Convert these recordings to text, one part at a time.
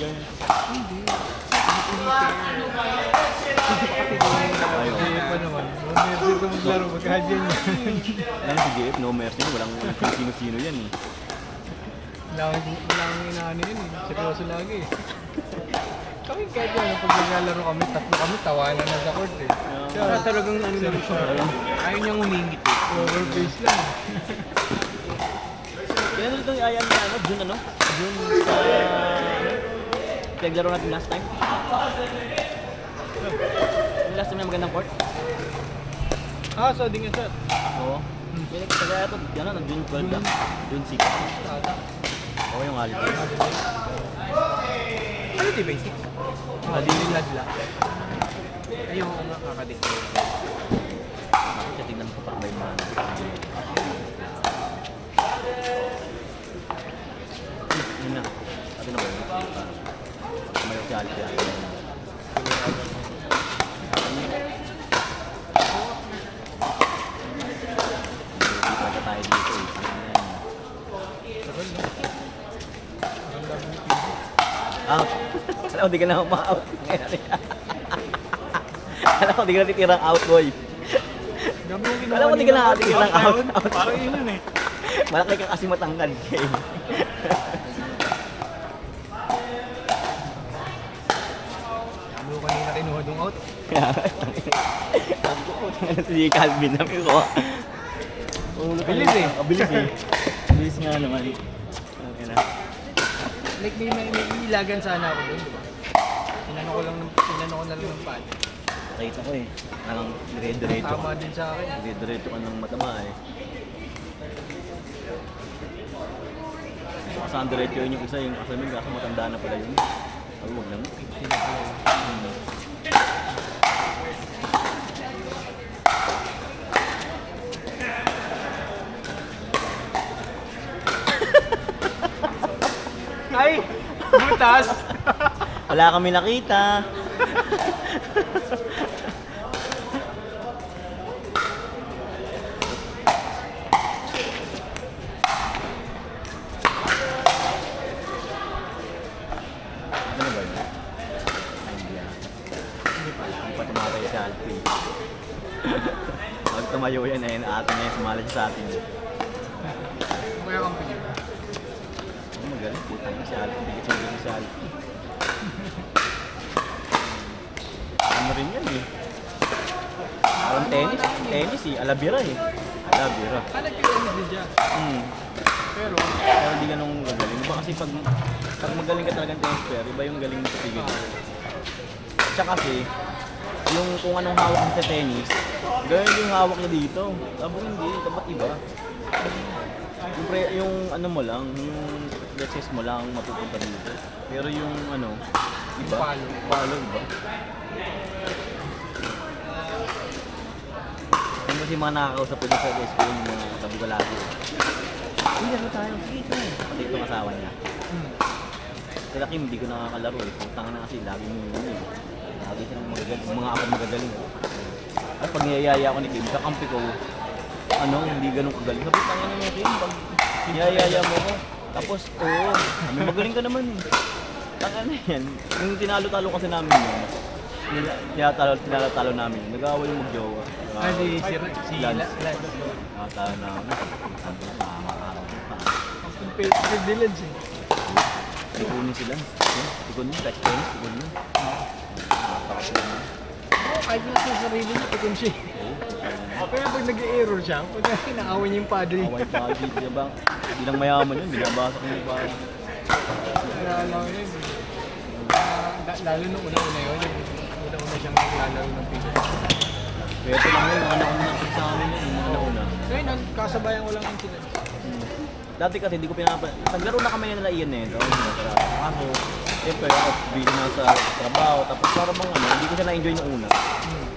ganyan. Hindi. Hindi pa naman. Mercy ito maglaro, magkahadyan yan. Alam si GF, no mercy, walang sino-sino yan eh. Walang inaano yun eh. Seryoso lagi eh. Kami kahit yan, pag naglalaro kami, tatlo kami, tawanan na sa court eh. Kaya talagang ano lang siya. Ayaw niyang umingit eh. Overpace lang. Kaya nito yung ayan niya, ano, June ano? June sa... Pinaglaro natin last time. Yung last time na magandang court. Ah, so di nga shot. Oo. Kaya ito, yan na, June 12 lang. June 6. Oo yung holiday. Ano di basic? Hindi ladla. Ayun ko nga kakadik. Kasi tingnan ko parang may mga... Yun na. Sabi na ba yun? May holiday yan. Dito tayo dito eh. Out. Alam mo, di ka na ma-out. Alam mo, di ka na titirang out, boy. Alam mo, di ka na titirang out. Parang yun yun eh. Malaki ka kasi matangkad. Ano kanina kinuha yung out? Si Calvin, sabi ko. Bilis eh. Bilis eh. Bilis nga naman. Okay na. Like may ilagan sana ako doon, di ba? Tinano ko na lang ng pad. Nakita ko eh. Parang dire-diretso ka. Tama din sa akin. Dire-diretso ka ng matama eh. Saan diretso yun yung isa, yung kasamin kaso matanda na pala yun. Ay, huwag lang. Ay! Butas! Wala kami nakita. Ano ba yun? Hindi pa tumatay si Alfie. Pag tumayo yan, ayun, ate niya yung sumali sa atin. Kaya kang pili. Oh, magaling. Putang na si Alfie. Bigit siyang si Alfie. Ano rin yan eh. Parang tennis. Tennis eh. Alabira eh. Alabira. Nagkakaroon din dyan. Pero, Pero hindi ganun gagaling. Diba kasi pag magaling ka talagang tennis player, iba yung galing mo sa tigil. Tsaka kasi, yung kung anong hawak mo sa tennis, ganyan yung hawak niya dito. Tapos hindi, dapat iba. Yung ano mo lang, yung reflexes mo lang mapupunta dito. Pero yung ano, iba. Palo, iba. Yung kasi mga nakakausap ko dito sa school, yung mga sabi ko lagi. Hindi, ano tayo? Sige, ito. Pati itong asawa niya. Sila Kim, hindi ko nakakalaro eh. Putang na kasi, lagi mo yun eh. Lagi silang magagaling, mga ako magagaling. At pag niyayaya ako ni Kim, kakampi ko, ano, hindi ganun kagaling. Sabi, tanga na mo Kim, pag niyayaya mo ko. Tapos, oo, kami magaling ka naman eh. Tanga na yan. Yung tinalo-talo kasi namin yun, tinalo-talo namin yun. Nag-aaway yung mag-jowa. si Lance. Talo na ako. Sabi na, nakakaraw pa. ang Dylan's eh. Ikunin sila. Ikon mo, touch tennis, ikon mo. Nakatakas sila na. Kahit nga sa sarili niya, tukon siya. Kaya pag nag-error siya, pag inaaway niya yung paddle niya. Away pa, di ba? Bilang mayaman yun, binabasa ko yung parang. Naalala ko yun. Lalo nung una-una yun, una-una siyang naglalaro ng piso. Kaya ito lang yun, mga nauna sa amin yun, mga nauna. Ngayon, kasabayan ko lang yung sila. Dati kasi hindi ko naglaro na kami nila Ian eh. Kaso, siyempre ako busy na sa trabaho. Tapos parang mga ano, hindi ko siya na-enjoy nung una.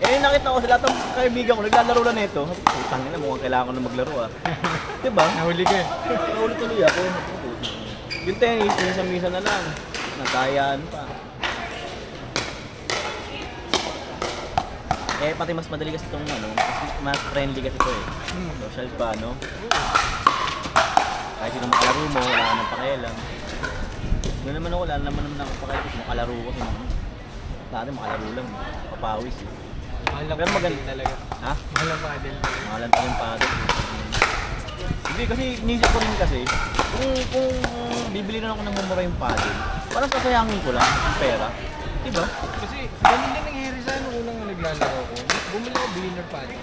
Eh nakita ko sa lahat ng kaibigan ko, naglalaro na nito. Tangin na, mukhang kailangan ko na maglaro ah. Diba? Nahuli ka eh. Nahuli tuloy ako. Yung tennis, minsan-minsan na lang. Natayaan pa. Eh pati mas madali kasi itong ano, kasi mas friendly kasi ito eh. Social pa, no? Kahit sino makalaro mo, wala ka ng pakialam. Doon naman ako, wala naman ako pakaitis. Makalaro ko kasi naman. Dati makalaro lang. Papawis eh. Mahal ang Pero maganda. paddle talaga. Ha? Mahal ang paddle talaga. Mahalan pa rin paddle. Hindi kasi inisip ko rin kasi kung bibili na ako ng mumura yung paddle, parang sasayangin ko lang yung pera. Diba? Kasi ganun din nangyari sa ano unang naglalaro ko. Bumili ako beginner paddle.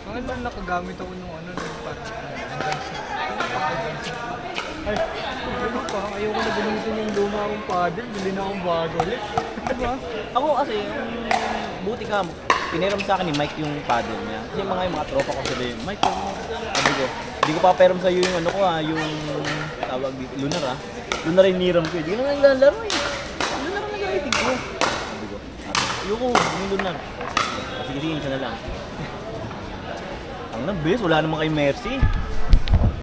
Ang ano nakagamit ako nung ano nung parang advanced na. Advanced na. Ay, ano, parang ayoko na gamitin yung luma akong paddle. Bili na akong bago ulit. Diba? Ako kasi, buti ka, piniram sa akin ni Mike yung paddle niya. Kasi yung mga tropa ko sabi, Mike, sabi ko, hindi ko paparam sa'yo yung ano ko yung tawag dito, lunar Lunar yung niram ko. Hindi ko na naglalaro eh. Lunar ang nag-itig ko. Sabi ko, ayoko, yung lunar. Sige, isa na lang. Ang nabis, wala naman kay Mercy.